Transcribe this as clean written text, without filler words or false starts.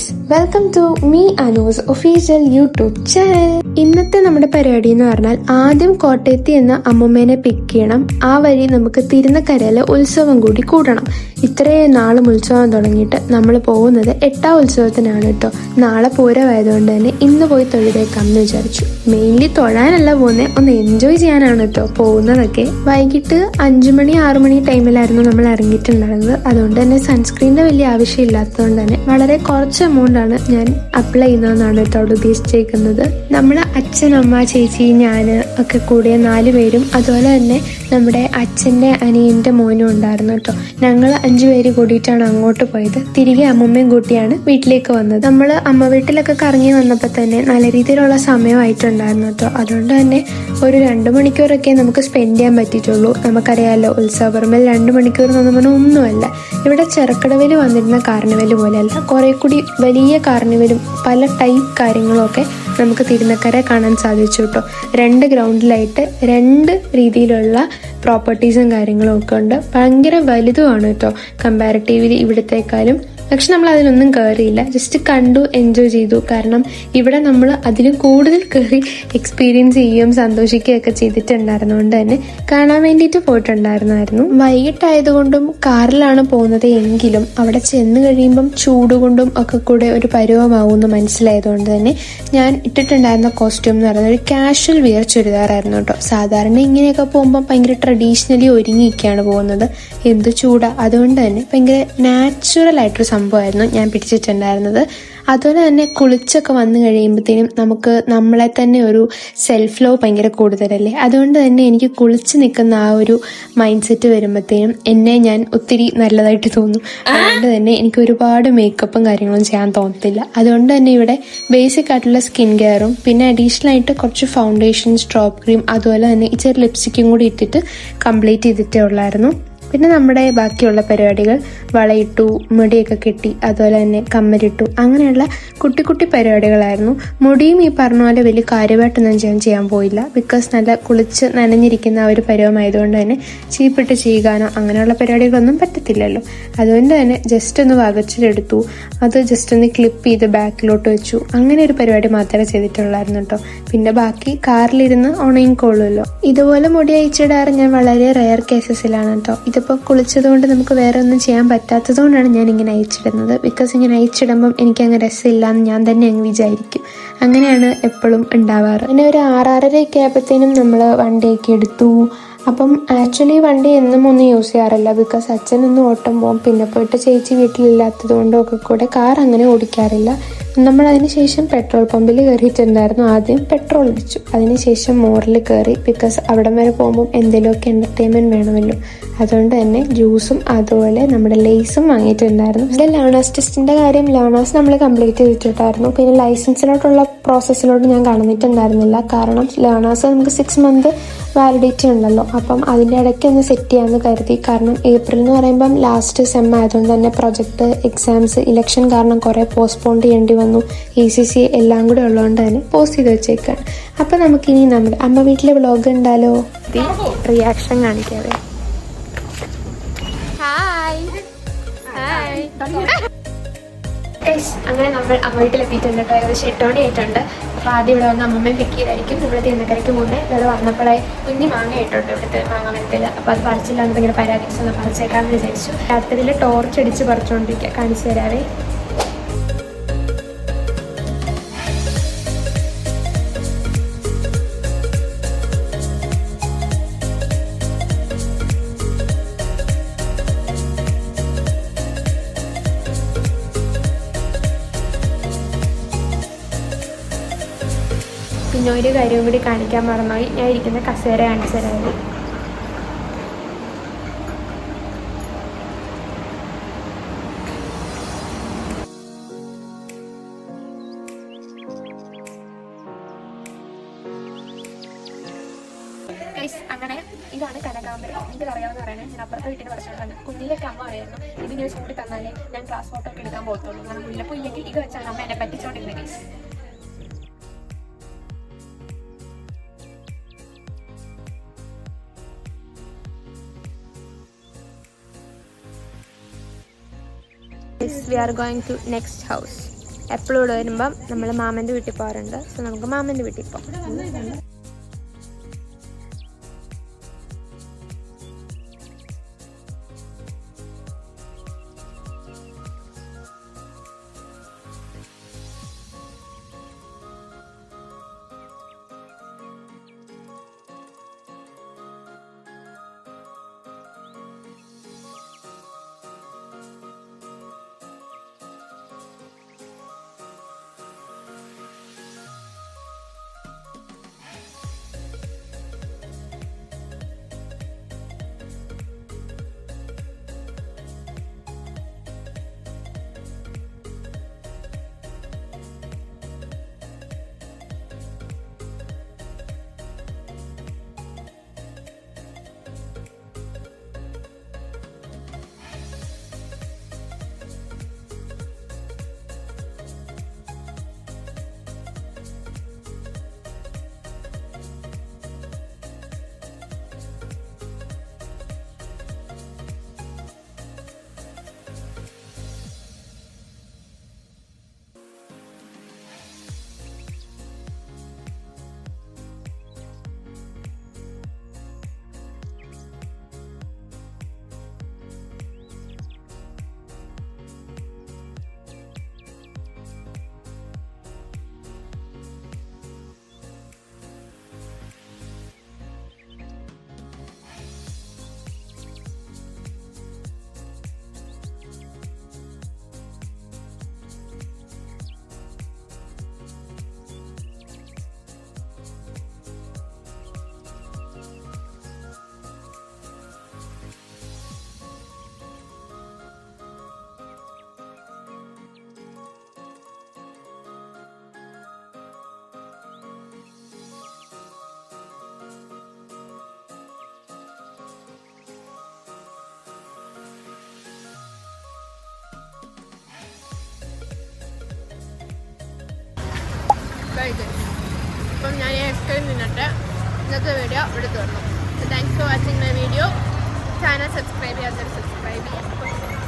Guys, welcome to me Anu's official YouTube channel. ഇന്നത്തെ നമ്മുടെ പരിപാടി എന്ന് പറഞ്ഞാൽ ആദ്യം കോട്ടയത്ത് എന്ന അമ്മമ്മേനെ പിക്ക് ചെയ്യണം. ആ വഴി നമുക്ക് തിരുനക്കരയിലെ ഉത്സവം കൂടി കൂടണം. ഇത്രയും നാളും ഉത്സവം തുടങ്ങിയിട്ട് നമ്മൾ പോകുന്നത് 8ാം ഉത്സവത്തിനാണ് കേട്ടോ. നാളെ പൂരമായതുകൊണ്ട് തന്നെ ഇന്ന് പോയി തൊഴുതേക്കാം എന്ന് വിചാരിച്ചു. മെയിൻലി തൊഴാനല്ല പോകുന്നത്, ഒന്ന് എൻജോയ് ചെയ്യാനാണ് കേട്ടോ പോകുന്നതൊക്കെ. വൈകിട്ട് 5 മണി 6 മണി ടൈമിലായിരുന്നു നമ്മൾ ഇറങ്ങിയിട്ടുണ്ടായിരുന്നത്. അതുകൊണ്ട് തന്നെ സൺസ്ക്രീനിന്റെ വലിയ ആവശ്യമില്ലാത്തതുകൊണ്ട് തന്നെ വളരെ കുറച്ച് എമൗണ്ടാണ് ഞാൻ അപ്ലൈ ചെയ്യുന്നതെന്നാണ് കേട്ടോ അവിടെ ഉദ്ദേശിച്ചേക്കുന്നത്. നമ്മൾ അച്ഛൻ, അമ്മ, ചേച്ചി, ഞാൻ ഒക്കെ കൂടിയ 4 പേരും അതുപോലെ തന്നെ നമ്മുടെ അച്ഛൻ്റെ അനിയൻ്റെ മോനും ഉണ്ടായിരുന്നു കേട്ടോ. ഞങ്ങൾ 5 പേര് കൂടിയിട്ടാണ് അങ്ങോട്ട് പോയത്. തിരികെ അമ്മമ്മയും കൂട്ടിയാണ് വീട്ടിലേക്ക് വന്നത്. നമ്മൾ അമ്മ വീട്ടിലൊക്കെ കറങ്ങി വന്നപ്പോൾ തന്നെ നല്ല രീതിയിലുള്ള സമയമായിട്ടുണ്ടായിരുന്നു കേട്ടോ. അതുകൊണ്ട് തന്നെ ഒരു 2 മണിക്കൂറൊക്കെ നമുക്ക് സ്പെൻഡ് ചെയ്യാൻ പറ്റിയിട്ടുള്ളൂ. നമുക്കറിയാമല്ലോ, ഉത്സവപ്പറമ്പിൽ 2 മണിക്കൂർ എന്ന് പറഞ്ഞാൽ ഒന്നുമല്ല. ഇവിടെ ചെറുക്കടവിൽ വന്നിരുന്ന കാർണിവൽ പോലെയല്ല, കുറെ കൂടി വലിയ കാർണിവലും പല ടൈപ്പ് കാര്യങ്ങളും ഒക്കെ നമുക്ക് തിരുനക്കര കാണാൻ സാധിച്ചു കേട്ടോ. 2 ഗ്രൗണ്ടിലായിട്ട് 2 രീതിയിലുള്ള പ്രോപ്പർട്ടീസും കാര്യങ്ങളും ഒക്കെ ഉണ്ട്. ഭയങ്കര വലുതുമാണ് കേട്ടോ കമ്പാരിറ്റീവ്ലി ഇവിടത്തേക്കാളും. പക്ഷെ നമ്മൾ അതിലൊന്നും കയറിയില്ല, ജസ്റ്റ് കണ്ടു, എൻജോയ് ചെയ്തു. കാരണം ഇവിടെ നമ്മൾ അതിലും കൂടുതൽ കയറി എക്സ്പീരിയൻസ് ചെയ്യുകയും സന്തോഷിക്കുകയൊക്കെ ചെയ്തിട്ടുണ്ടായിരുന്നതുകൊണ്ട് തന്നെ കാണാൻ വേണ്ടിയിട്ട് പോയിട്ടുണ്ടായിരുന്നു. വൈകിട്ടായതുകൊണ്ടും കാറിലാണ് പോകുന്നത് എങ്കിലും അവിടെ ചെന്ന് കഴിയുമ്പം ചൂടുകൊണ്ടും ഒക്കെ കൂടെ ഒരു പരുവമാവുമെന്ന് മനസ്സിലായതുകൊണ്ട് തന്നെ ഞാൻ ഇട്ടിട്ടുണ്ടായിരുന്ന കോസ്റ്റ്യൂം എന്ന് പറയുന്നത് ഒരു കാഷ്വൽ വിയർ ചുരിദാറായിരുന്നു കേട്ടോ. സാധാരണ ഇങ്ങനെയൊക്കെ പോകുമ്പോൾ ഭയങ്കര ട്രഡീഷണലി ഒരുങ്ങിയൊക്കെയാണ് പോകുന്നത്. എന്ത് ചൂടാ, അതുകൊണ്ട് തന്നെ ഭയങ്കര നാച്ചുറൽ ആയിട്ടൊരു സംഭവമായിരുന്നു ഞാൻ പിടിച്ചിട്ടുണ്ടായിരുന്നത്. അതുപോലെ തന്നെ കുളിച്ചൊക്കെ വന്നു കഴിയുമ്പോഴത്തേനും നമുക്ക് നമ്മളെ തന്നെ ഒരു സെൽഫ് ലവ് ഭയങ്കര കൂടുതലല്ലേ. അതുകൊണ്ട് തന്നെ എനിക്ക് കുളിച്ച് നിൽക്കുന്ന ആ ഒരു മൈൻഡ് സെറ്റ് വരുമ്പോഴത്തേനും എന്നെ ഞാൻ ഒത്തിരി നല്ലതായിട്ട് തോന്നും. അതുകൊണ്ട് തന്നെ എനിക്ക് ഒരുപാട് മേക്കപ്പും കാര്യങ്ങളും ചെയ്യാൻ തോന്നത്തില്ല. അതുകൊണ്ട് തന്നെ ഇവിടെ ബേസിക് ആയിട്ടുള്ള സ്കിൻ കെയറും പിന്നെ അഡീഷണൽ ആയിട്ട് കുറച്ച് ഫൗണ്ടേഷൻ, സ്ട്രോപ്പ് ക്രീം, അതുപോലെ തന്നെ ഇച്ചിരി ലിപ്സ്റ്റിക്കും കൂടി ഇട്ടിട്ട് കംപ്ലീറ്റ് ചെയ്തിട്ടേ ഉള്ളായിരുന്നു. പിന്നെ നമ്മുടെ ബാക്കിയുള്ള പരിപാടികൾ, വളയിട്ടു, മുടിയൊക്കെ കെട്ടി, അതുപോലെ തന്നെ കമ്മലിട്ടു, അങ്ങനെയുള്ള കുട്ടി കുട്ടി പരിപാടികളായിരുന്നു. മുടിയും ഈ പറഞ്ഞ പോലെ വലിയ കാര്യമായിട്ടൊന്നും ചെയ്യാൻ പോയില്ല. ബിക്കോസ് നല്ല കുളിച്ച് നനഞ്ഞിരിക്കുന്ന ആ ഒരു പരുവമായതുകൊണ്ട് തന്നെ ചീപ്പിട്ട് ചെയ്യാനോ അങ്ങനെയുള്ള പരിപാടികളൊന്നും പറ്റത്തില്ലല്ലോ. അതുകൊണ്ട് തന്നെ ജസ്റ്റ് ഒന്ന് വകച്ചിലെടുത്തു, അത് ജസ്റ്റ് ഒന്ന് ക്ലിപ്പ് ചെയ്ത് ബാക്കിലോട്ട് വെച്ചു. അങ്ങനെ ഒരു പരിപാടി മാത്രമേ ചെയ്തിട്ടുള്ളായിരുന്നു കേട്ടോ. പിന്നെ ബാക്കി കാറിലിരുന്ന് ഉണങ്ങിക്കോളുമല്ലോ. ഇതുപോലെ മുടി അയച്ചിടാറ് ഞാൻ വളരെ റെയർ കേസസിലാണ് കേട്ടോ. ഇതിപ്പോൾ കുളിച്ചതുകൊണ്ട് നമുക്ക് വേറെ ഒന്നും ചെയ്യാൻ പറ്റാത്തത് കൊണ്ടാണ് ഞാൻ ഇങ്ങനെ അയച്ചിടുന്നത്. ബിക്കോസ് ഇങ്ങനെ അയച്ചിടുമ്പം എനിക്കങ്ങ് രസമില്ല എന്ന് ഞാൻ തന്നെ അങ്ങ് വിചാരിക്കും. അങ്ങനെയാണ് എപ്പോഴും ഉണ്ടാവാറ്. പിന്നെ ഒരു 6:30 ആയപ്പോഴത്തേനും നമ്മൾ വണ്ടിയൊക്കെ എടുത്തു. അപ്പം ആക്ച്വലി വണ്ടി എന്നും ഒന്നും യൂസ് ചെയ്യാറില്ല. ബിക്കോസ് അച്ഛനൊന്നും ഓട്ടം പോകും, പിന്നെ പോയിട്ട് ചേച്ചി വീട്ടിലില്ലാത്തത് കൊണ്ടും ഒക്കെ കൂടെ കാർ അങ്ങനെ ഓടിക്കാറില്ല. നമ്മൾ അതിനുശേഷം പെട്രോൾ പമ്പിൽ കയറിയിട്ടുണ്ടായിരുന്നു. ആദ്യം പെട്രോൾ അടിച്ചു, അതിനുശേഷം മോറിൽ കയറി. ബിക്കോസ് അവിടം വരെ പോകുമ്പോൾ എന്തെങ്കിലുമൊക്കെ എൻ്റർടൈൻമെൻറ്റ് വേണമല്ലോ. അതുകൊണ്ട് തന്നെ ജ്യൂസും അതുപോലെ നമ്മുടെ ലേസും വാങ്ങിയിട്ടുണ്ടായിരുന്നു. പിന്നെ ലേണേഴ്സ് ടെസ്റ്റിൻ്റെ കാര്യം, ലേണേഴ്സ് നമ്മൾ കംപ്ലീറ്റ് ചെയ്തിട്ടുണ്ടായിരുന്നു. പിന്നെ ലൈസൻസിലോട്ടുള്ള പ്രോസസ്സിലോട്ട് ഞാൻ കടന്നിട്ടുണ്ടായിരുന്നില്ല. കാരണം ലേണേഴ്സ് നമുക്ക് 6 മന്ത് വാലിഡിറ്റി ഉണ്ടല്ലോ. അപ്പം അതിൻ്റെ ഇടയ്ക്ക് ഒന്ന് സെറ്റ് ചെയ്യാമെന്ന് കരുതി. കാരണം ഏപ്രിൽ എന്ന് പറയുമ്പം ലാസ്റ്റ് സെം ആയതുകൊണ്ട് തന്നെ പ്രൊജക്ട്, എക്സാംസ്, ഇലക്ഷൻ കാരണം കുറേ പോസ്റ്റ്പോൺ ചെയ്യേണ്ടി വന്നു. ECC എല്ലാം കൂടെ ഉള്ളതുകൊണ്ട് തന്നെ പോസ്റ്റ് ചെയ്ത് വെച്ചേക്കാണ്. അപ്പം നമുക്കിനി നമ്മുടെ അമ്മ വീട്ടിലെ വ്ളോഗ് ഉണ്ടാലോ. റിയാക്ഷൻ കാണിക്കാതെ. അങ്ങനെ നമ്മൾ അമ്മ വീട്ടിലെത്തിയിട്ടുണ്ട് കേട്ടോ. ഏകദേശം 8 മണി ആയിട്ടുണ്ട്. അപ്പോൾ ആദ്യം ഇവിടെ വന്ന് അമ്മമ്മയെ പിക്ക് ചെയ്തായിരിക്കും നമ്മൾ തിരുനക്കരയ്ക്ക് പോകുന്നത്. ഇവിടെ വന്നപ്പോഴേ കുഞ്ഞി മാങ്ങ ആയിട്ടുണ്ട് ഇവിടുത്തെ മാങ്ങ മരത്തിൽ. അപ്പോൾ അത് പറിച്ചില്ലാന്ന് ഭയങ്കര പരാതിച്ച് ഒന്ന് പറിച്ചേക്കാമെന്ന് വിചാരിച്ചു. രാത്രിയിൽ ടോർച്ച് അടിച്ച് പറിച്ചുകൊണ്ടിരിക്കുക. കാണിച്ചു തരാവേ. പിന്നെ ഒരു കാര്യവും കൂടി കാണിക്കാൻ മറന്നുപോയി. ഞാൻ ഇരിക്കുന്ന കസേര കാണിച്ചു തരാം. അങ്ങനെ ഇതാണ് കനകാമ്പരം. നിങ്ങൾക്ക് അറിയാവുന്ന പറയണേ, ഞാൻ അപ്പുറത്തെ വീട്ടിൽ പഠിച്ചിട്ടുണ്ട്. കുഞ്ഞിലേക്ക് അമ്മ അറിയായിരുന്നു ഇതിങ്ങനെ ചൂണ്ടി തന്നാലേ ഞാൻ ക്ലാസ് ഫോട്ടോ ഒക്കെ എടുക്കാൻ പോകത്തുള്ളൂ. കാരണം മുല്ലപ്പൂ ഇല്ലെങ്കിൽ ഇത് വെച്ചാണ് അമ്മ എന്നെ പറ്റിച്ചോണ്ടിരുന്നത്. Case We are going to next house. എപ്പോഴും ഇവിടെ വരുമ്പം നമ്മൾ മാമൻ്റെ വീട്ടിൽ പോകാറുണ്ട്. സോ നമുക്ക് മാമൻ്റെ വീട്ടിൽ പോകാം. അപ്പം ഞാൻ ഐസ്ക്രീം തിന്നിട്ട് ഇന്നത്തെ വീഡിയോ ഇവിടെ തീർന്നു. Thanks for watching my video. Channel subscribe ചെയ്യാത്തവർ സബ്സ്ക്രൈബ് ചെയ്യാം.